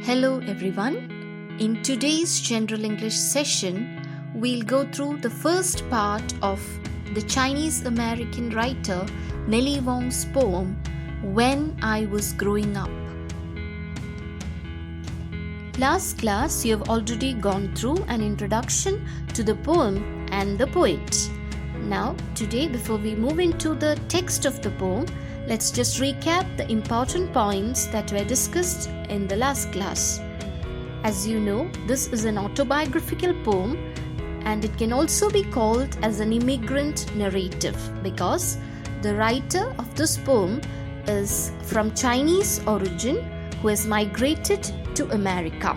Hello everyone. In today's General English session, we'll go through the first part of the Chinese American writer Nellie Wong's poem When I Was Growing Up. Last class, you have already gone through an introduction to the poem and the poet. Now, today, before we move into the text of the poem, let's just recap the important points that were discussed in the last class. As you know, this is an autobiographical poem and it can also be called as an immigrant narrative because the writer of this poem is from Chinese origin who has migrated to America.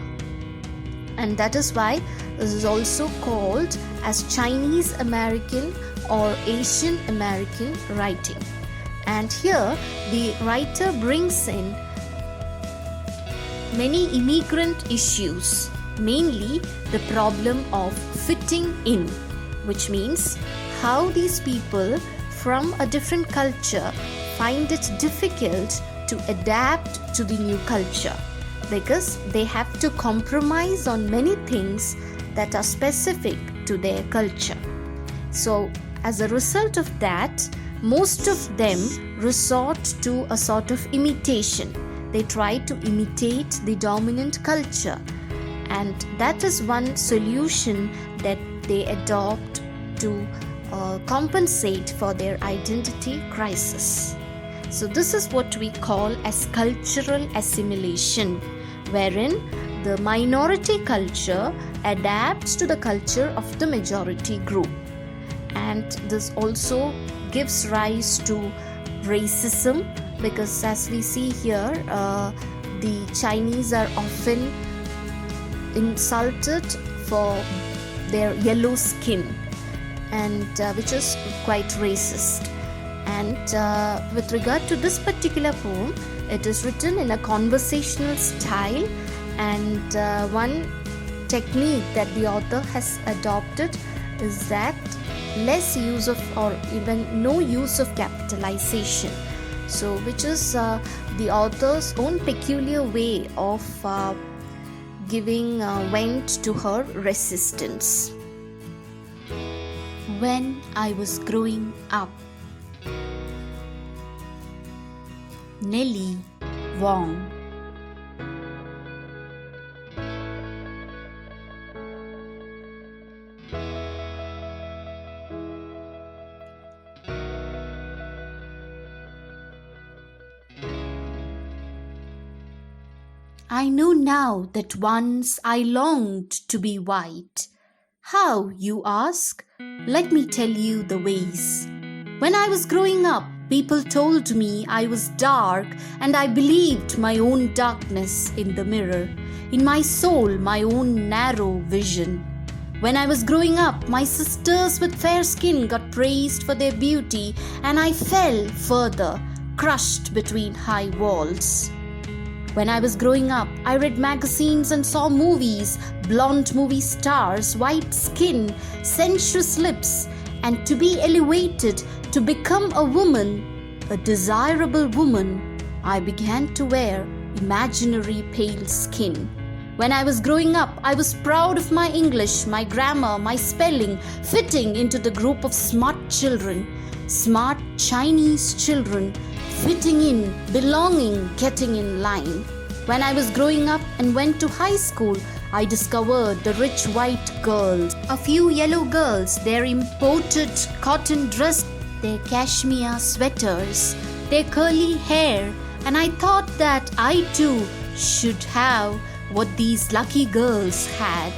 And that is why this is also called as Chinese American or Asian American writing. And here the writer brings in many immigrant issues, mainly the problem of fitting in, which means how these people from a different culture find it difficult to adapt to the new culture because they have to compromise on many things that are specific to their culture. So, as a result of that, most of them resort to a sort of imitation. They try to imitate the dominant culture, and that is one solution that they adopt to compensate for their identity crisis. So this is what we call as cultural assimilation, wherein the minority culture adapts to the culture of the majority group. And this also gives rise to racism because, as we see here, the Chinese are often insulted for their yellow skin, and which is quite racist. And with regard to this particular poem, it is written in a conversational style, and one technique that the author has adopted is that less use of or even no use of capitalization, so which is the author's own peculiar way of giving vent to her resistance. When I was growing up. Nellie Wong. I know now that once I longed to be white. How, you ask? Let me tell you the ways. When I was growing up, people told me I was dark, and I believed my own darkness in the mirror, in my soul, my own narrow vision. When I was growing up, my sisters with fair skin got praised for their beauty, and I fell further, crushed between high walls. When I was growing up, I read magazines and saw movies, blonde movie stars, white skin, sensuous lips, and to be elevated to become a woman, a desirable woman, I began to wear imaginary pale skin. When I was growing up, I was proud of my English, my grammar, my spelling, fitting into the group of smart children, smart Chinese children, fitting in, belonging, getting in line. When I was growing up and went to high school, I discovered the rich white girls, a few yellow girls, their imported cotton dress, their cashmere sweaters, their curly hair, and I thought that I too should have what these lucky girls had.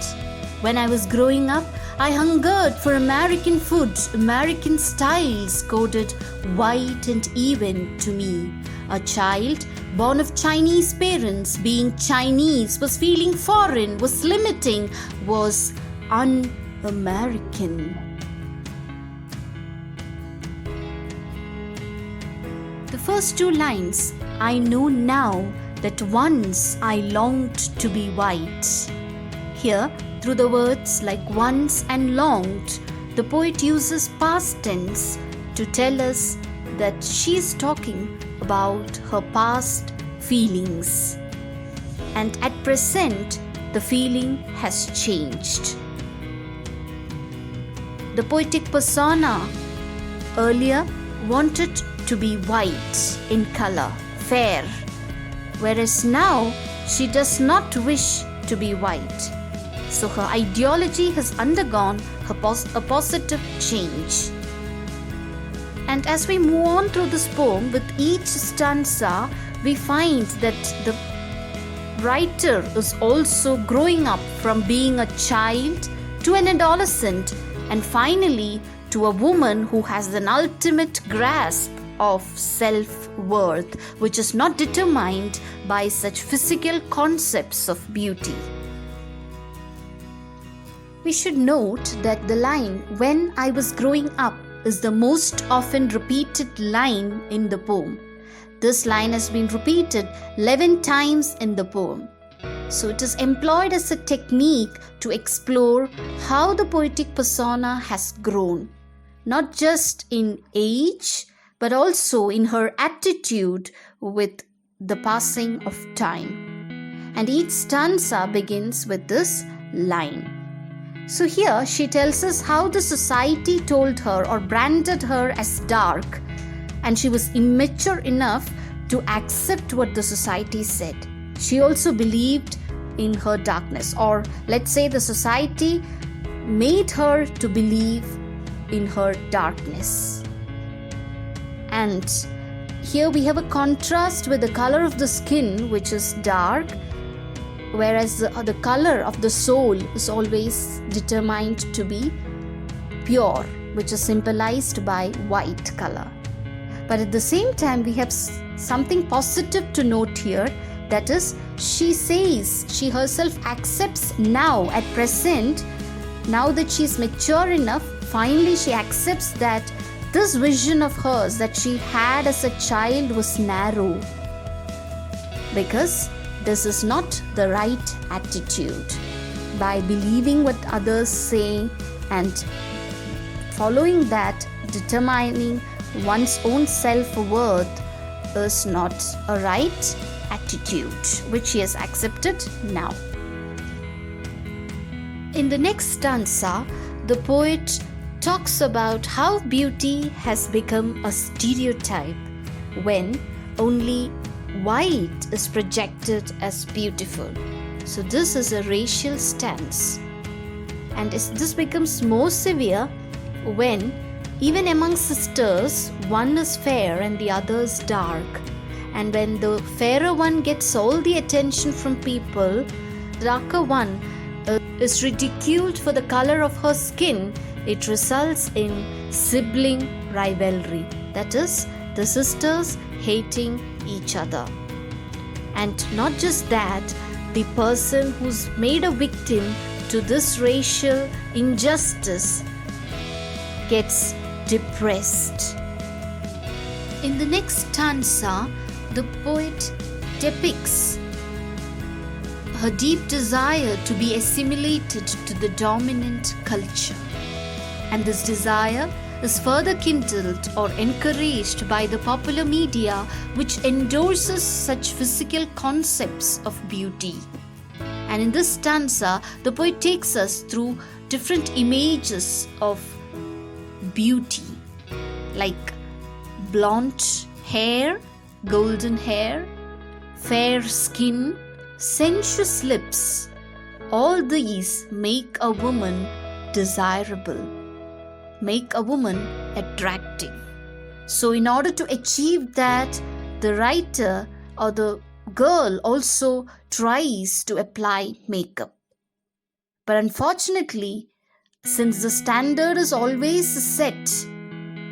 When I was growing up, I hungered for American food, American styles coded white and even to me. A child born of Chinese parents, being Chinese, was feeling foreign, was limiting, was un-American. The first two lines, I know now that once I longed to be white. Here, through the words like once and longed, the poet uses past tense to tell us that she is talking about her past feelings. and at present the feeling has changed. The poetic persona earlier wanted to be white in color, fair, whereas now she does not wish to be white. So her ideology has undergone a positive change. And as we move on through this poem, with each stanza, we find that the writer is also growing up from being a child to an adolescent and finally to a woman who has an ultimate grasp of self-worth, which is not determined by such physical concepts of beauty. We should note that the line, "When I was growing up," is the most often repeated line in the poem. This line has been repeated 11 times in the poem. So it is employed as a technique to explore how the poetic persona has grown, not just in age, but also in her attitude with the passing of time. And each stanza begins with this line. So here she tells us how the society told her or branded her as dark, and she was immature enough to accept what the society said. She also believed in her darkness, or let's say the society made her to believe in her darkness. And here we have a contrast with the color of the skin, which is dark, whereas the color of the soul is always determined to be pure, which is symbolized by white color. But at the same time, we have something positive to note here, that is, she says she herself accepts now, at present, now that she is mature enough, finally she accepts that this vision of hers that she had as a child was narrow, because this is not the right attitude. By believing what others say and following that, determining one's own self-worth is not a right attitude, which she has accepted now. In the next stanza, the poet talks about how beauty has become a stereotype when only white is projected as beautiful. So this is a racial stance, and this becomes more severe when even among sisters one is fair and the other is dark, and when the fairer one gets all the attention from people, the darker one is ridiculed for the color of her skin. It results in sibling rivalry, that is, the sisters hating each other. And not just that, the person who's made a victim to this racial injustice gets depressed. In the next stanza, the poet depicts her deep desire to be assimilated to the dominant culture. And this desire is further kindled or encouraged by the popular media, which endorses such physical concepts of beauty. And in this stanza, the poet takes us through different images of beauty, like blonde hair, golden hair, fair skin, sensuous lips. All these make a woman desirable, make a woman attractive. So in order to achieve that, the writer or the girl also tries to apply makeup. But unfortunately, since the standard is always set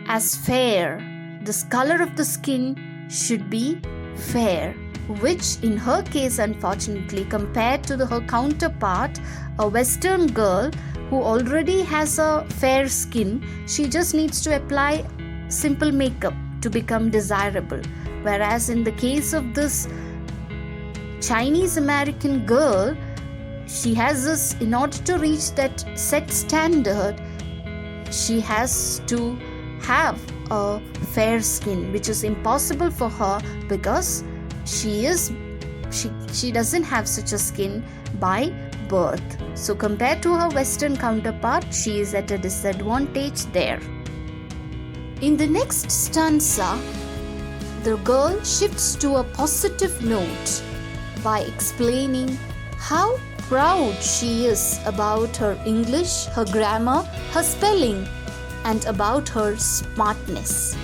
as fair, this color of the skin should be fair, which in her case, unfortunately, compared to her counterpart, a Western girl who already has a fair skin, she just needs to apply simple makeup to become desirable. Whereas in the case of this Chinese American girl, she has this, in order to reach that set standard, she has to have a fair skin, which is impossible for her because she is she doesn't have such a skin by birth. So compared to her Western counterpart, she is at a disadvantage there. In the next stanza, the girl shifts to a positive note by explaining how proud she is about her English, her grammar, her spelling, and about her smartness.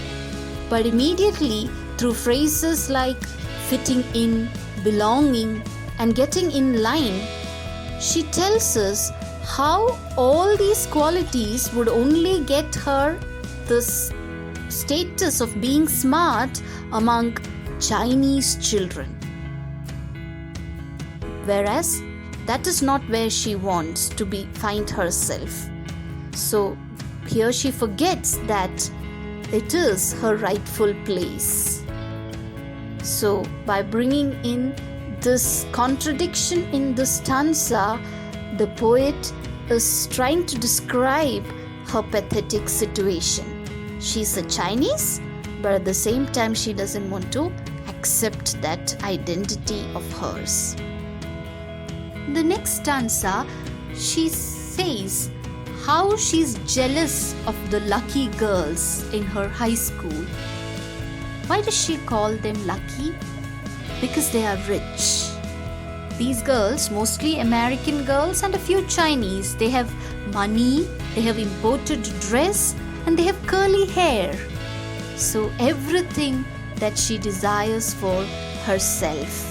But immediately, through phrases like fitting in, belonging, and getting in line, she tells us how all these qualities would only get her this status of being smart among Chinese children. Whereas that is not where she wants to find herself. So here she forgets that it is her rightful place. So by bringing in this contradiction in the stanza, the poet is trying to describe her pathetic situation. She's a Chinese, but at the same time she doesn't want to accept that identity of hers. The next stanza, she says how she's jealous of the lucky girls in her high school. Why does she call them lucky? Because they are rich. These girls, mostly American girls and a few Chinese, they have money, they have imported dress, and they have curly hair. So everything that she desires for herself.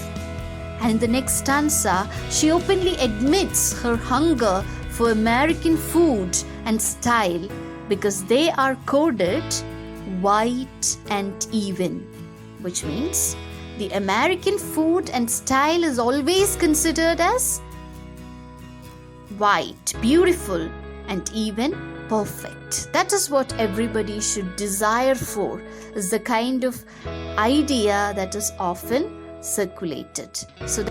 And in the next stanza, she openly admits her hunger for American food and style because they are coded white and even, which means the American food and style is always considered as white, beautiful, and even perfect. That is what everybody should desire for, is the kind of idea that is often circulated. So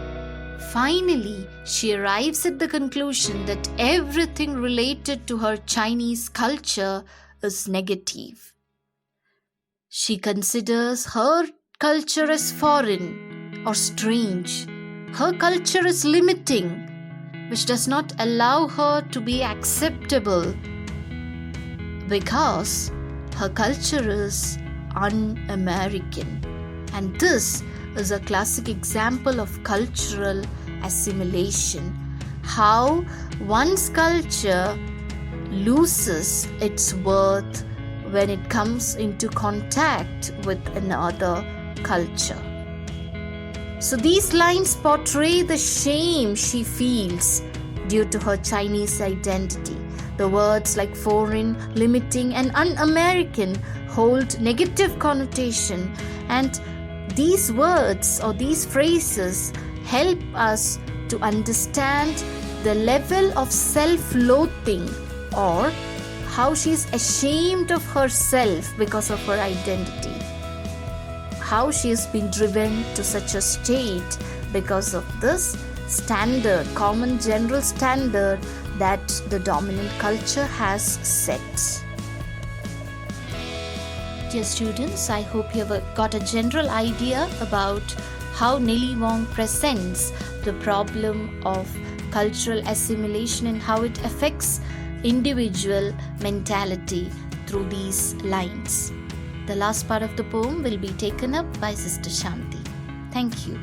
finally, she arrives at the conclusion that everything related to her Chinese culture is negative. She considers her culture as foreign or strange. Her culture is limiting, which does not allow her to be acceptable because her culture is un-American. And this is a classic example of cultural assimilation. How one's culture loses its worth when it comes into contact with another culture. So these lines portray the shame she feels due to her Chinese identity. The words like foreign, limiting, and un-American hold negative connotation, and these words or these phrases help us to understand the level of self-loathing, or how she is ashamed of herself because of her identity. How she has been driven to such a state because of this standard, common general standard that the dominant culture has set. Dear students, I hope you have got a general idea about how Nellie Wong presents the problem of cultural assimilation and how it affects individual mentality through these lines. The last part of the poem will be taken up by Sister Shanti. Thank you.